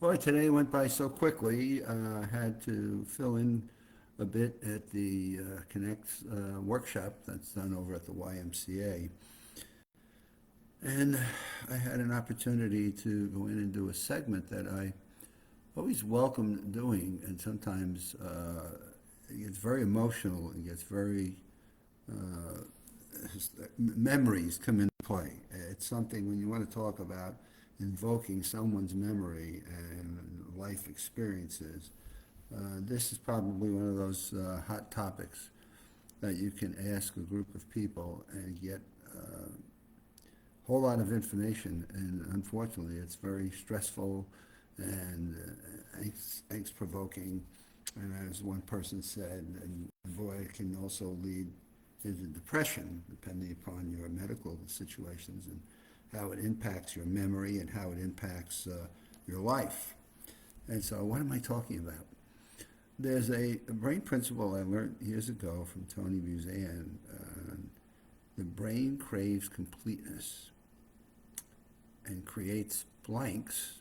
Boy, today went by so quickly. I had to fill in a bit at the Connect workshop that's done over at the YMCA. And I had an opportunity to go in and do a segment that I always welcome doing, and sometimes it gets very emotional. It gets very memories come into play. It's something when you want to talk about invoking someone's memory and life experiences. This is probably one of those hot topics that you can ask a group of people and get a whole lot of information. And unfortunately, it's very stressful and angst provoking. And as one person said, and boy, it can also lead into depression, depending upon your medical situations and how it impacts your memory and how it impacts your life. And so, what am I talking about? There's a brain principle I learned years ago from Tony Buzan. The brain craves completeness and creates blanks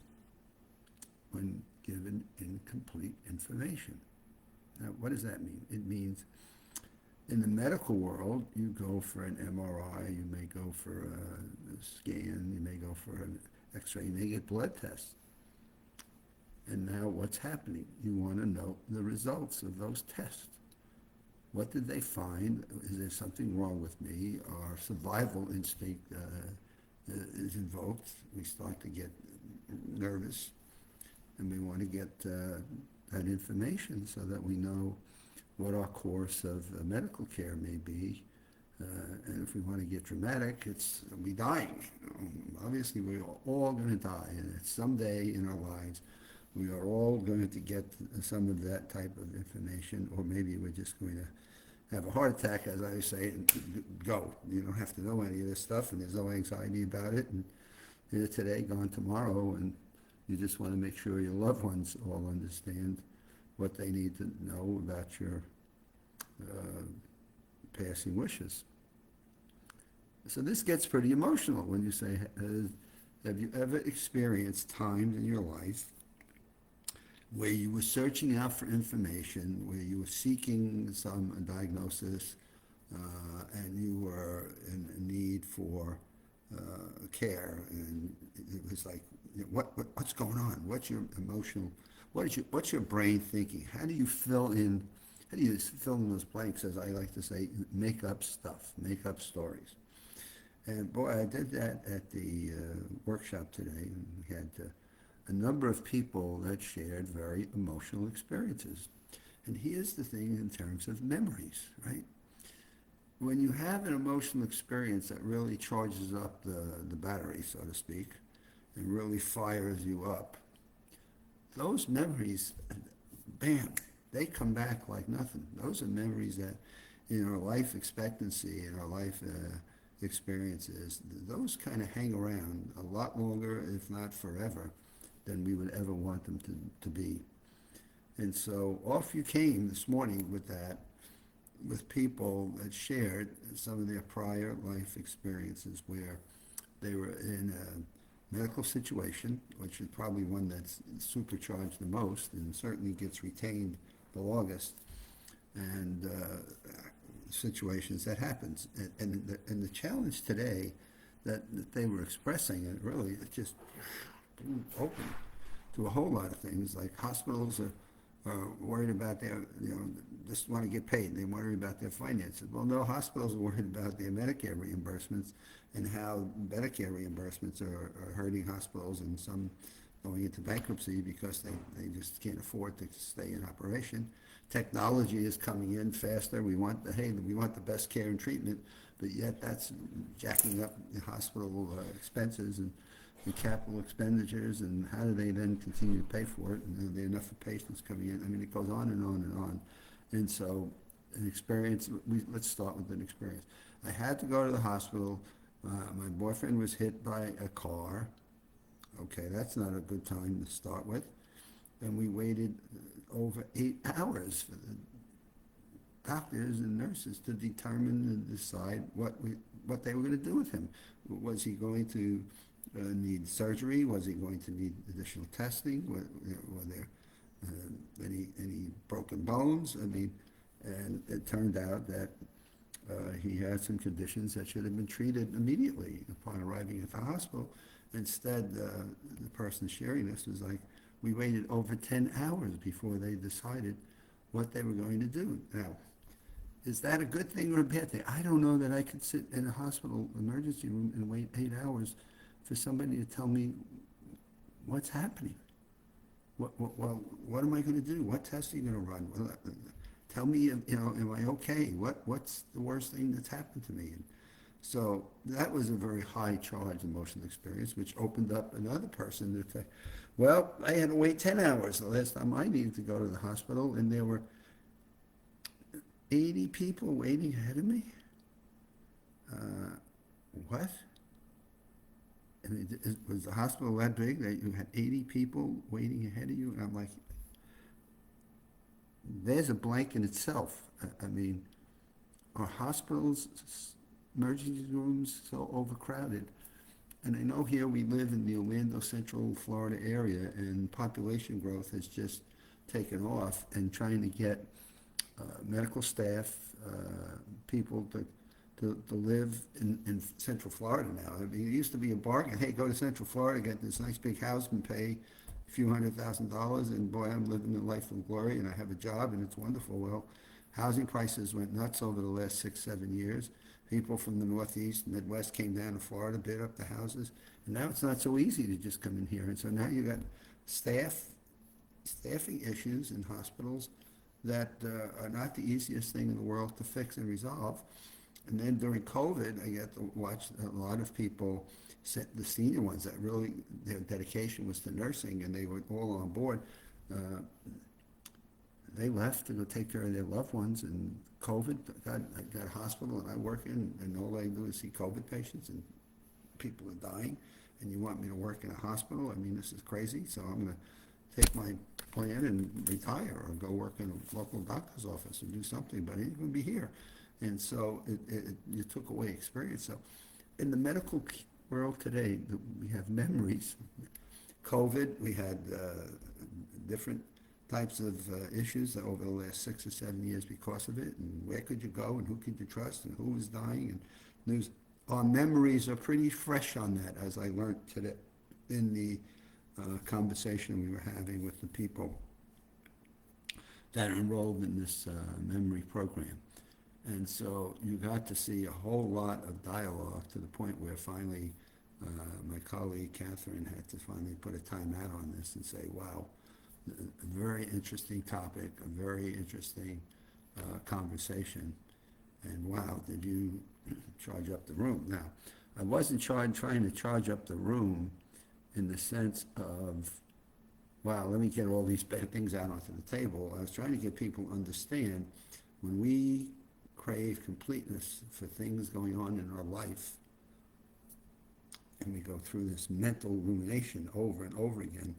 when given incomplete information. Now, what does that mean? It means in the medical world, you go for an MRI, you may go for a scan, you may go for an X-ray, you may get blood tests. And now what's happening? You want to know the results of those tests. What did they find? Is there something wrong with me? Our survival instinct is invoked. We start to get nervous, and we want to get that information so that we know what our course of medical care may be. And if we want to get dramatic, we dying. Obviously, we're all going to die, and someday in our lives, we are all going to get some of that type of information, or maybe we're just going to have a heart attack, as I say, and go. You don't have to know any of this stuff, and there's no anxiety about it. And here today, gone tomorrow, and you just want to make sure your loved ones all understand what they need to know about your passing wishes. So this gets pretty emotional when you say, have you ever experienced times in your life where you were searching out for information, where you were seeking some diagnosis, and you were in need for care, and it was like, what's going on? What's your emotional? What's your brain thinking? How do you fill in those blanks, as I like to say, make up stuff, make up stories? And boy, I did that at the workshop today. And we had a number of people that shared very emotional experiences. And here's the thing in terms of memories, right? When you have an emotional experience that really charges up the battery, so to speak, and really fires you up, those memories, bam, they come back like nothing. Those are memories that in our life expectancy, in our life experiences, those kind of hang around a lot longer, if not forever, than we would ever want them to be. And so off you came this morning with that, with people that shared some of their prior life experiences where they were in a medical situation, which is probably one that's supercharged the most and certainly gets retained the longest, and situations that happens. And the challenge today that they were expressing, and really it just open to a whole lot of things, like hospitals are worried about their, just want to get paid. They worry about their finances. Well, no, hospitals are worried about their Medicare reimbursements and how Medicare reimbursements are hurting hospitals, and some going into bankruptcy because they just can't afford to stay in operation. Technology is coming in faster. We want the best care and treatment, but yet that's jacking up the hospital expenses and the capital expenditures, and how do they then continue to pay for it? And are there enough for patients coming in? I mean, it goes on and on and on. And so an experience, let's start with an experience. I had to go to the hospital. My boyfriend was hit by a car. Okay, that's not a good time to start with. And we waited over 8 hours for the doctors and nurses to determine and decide what they were going to do with him. Was he going to need surgery? Was he going to need additional testing? Were there any broken bones? I mean, and it turned out that he had some conditions that should have been treated immediately upon arriving at the hospital. Instead, the person sharing this was like, we waited over 10 hours before they decided what they were going to do. Now, is that a good thing or a bad thing? I don't know that I could sit in a hospital emergency room and wait 8 hours for somebody to tell me what's happening. What am I going to do? What test are you going to run? Well, tell me, am I okay? What's the worst thing that's happened to me? And so that was a very high charge emotional experience, which opened up another person to say, well, I had to wait 10 hours the last time I needed to go to the hospital, and there were 80 people waiting ahead of me? What? I mean, was the hospital that big that you had 80 people waiting ahead of you? And I'm like, there's a blank in itself. I mean, are hospitals, emergency rooms so overcrowded? And I know here we live in the Orlando, Central Florida area, and population growth has just taken off, and trying to get medical staff, people to live in Central Florida now. I mean, it used to be a bargain. Hey, go to Central Florida, get this nice big house and pay a few $100,000, and boy, I'm living a life of glory, and I have a job, and it's wonderful. Well, housing prices went nuts over the last 6-7 years. People from the Northeast, Midwest came down to Florida, bid up the houses, and now it's not so easy to just come in here. And so now you got staffing issues in hospitals that are not the easiest thing in the world to fix and resolve. And then during COVID, I get to watch a lot of people, the senior ones that really, their dedication was to nursing, and they were all on board. They left to go take care of their loved ones, and COVID, I got a hospital and I work in, and all I do is see COVID patients, and people are dying, and you want me to work in a hospital? I mean, this is crazy, so I'm going to take my plan and retire, or go work in a local doctor's office and do something, but I ain't going to be here. And so you took away experience. So in the medical world today, we have memories. COVID, we had different types of issues over the last 6 or 7 years because of it, and where could you go, and who could you trust, and who was dying, and news. Our memories are pretty fresh on that, as I learned today in the conversation we were having with the people that are enrolled in this memory program. And so you got to see a whole lot of dialogue, to the point where finally my colleague Catherine had to finally put a timeout on this and say, wow, a very interesting topic, a very interesting conversation, and wow, did you charge up the room. Now, I wasn't trying to charge up the room in the sense of, wow, let me get all these bad things out onto the table. I was trying to get people to understand, when we crave completeness for things going on in our life, and we go through this mental rumination over and over again,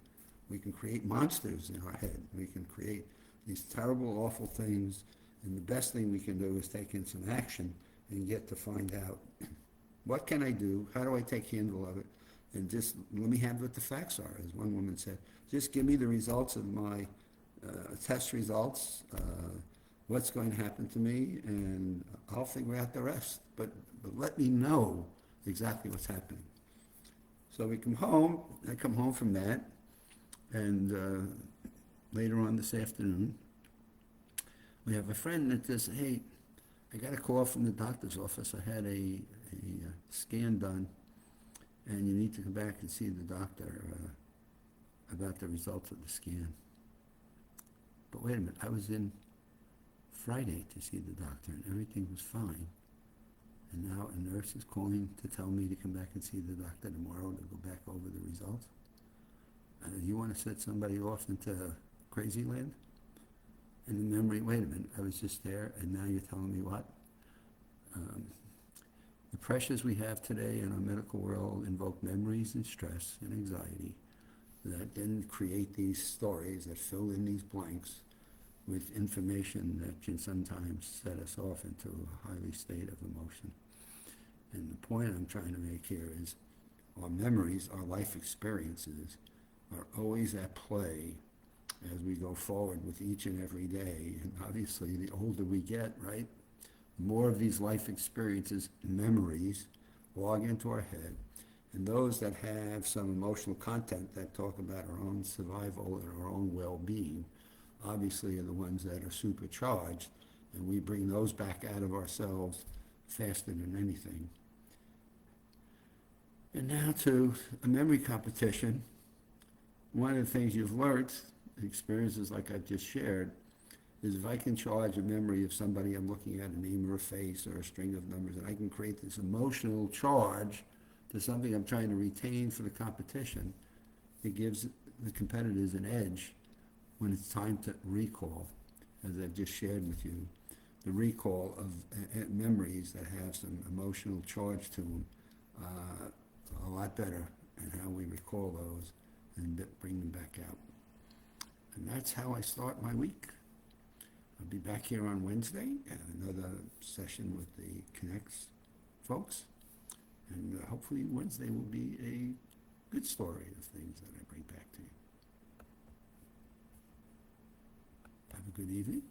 we can create monsters in our head. We can create these terrible, awful things, and the best thing we can do is take in some action and get to find out, what can I do? How do I take handle of it? And just let me have what the facts are. As one woman said, just give me the results of my test results, what's going to happen to me, and I'll figure out the rest. But let me know exactly what's happening. So we come home, I come home from that, and later on this afternoon, we have a friend that says, hey, I got a call from the doctor's office. I had a scan done, and you need to come back and see the doctor about the results of the scan. But wait a minute, I was in Friday to see the doctor, and everything was fine. And now a nurse is calling to tell me to come back and see the doctor tomorrow to go back over the results. You want to set somebody off into crazy land? And in memory, wait a minute, I was just there, and now you're telling me what? The pressures we have today in our medical world invoke memories and stress and anxiety that then create these stories that fill in these blanks with information that can sometimes set us off into a highly state of emotion. And the point I'm trying to make here is, our memories, our life experiences are always at play as we go forward with each and every day. And obviously, the older we get, right, more of these life experiences, memories, log into our head. And those that have some emotional content that talk about our own survival and our own well-being, obviously are the ones that are supercharged, and we bring those back out of ourselves faster than anything. And now to a memory competition. One of the things you've learned, experiences like I've just shared, is if I can charge a memory of somebody I'm looking at, a name or a face or a string of numbers, and I can create this emotional charge to something I'm trying to retain for the competition, it gives the competitors an edge when it's time to recall, as I've just shared with you, the recall of memories that have some emotional charge to them, a lot better, and how we recall those and bring them back out. And that's how I start my week. I'll be back here on Wednesday, another session with the Connects folks. And hopefully Wednesday will be a good story of things that I bring back to you. Have a good evening.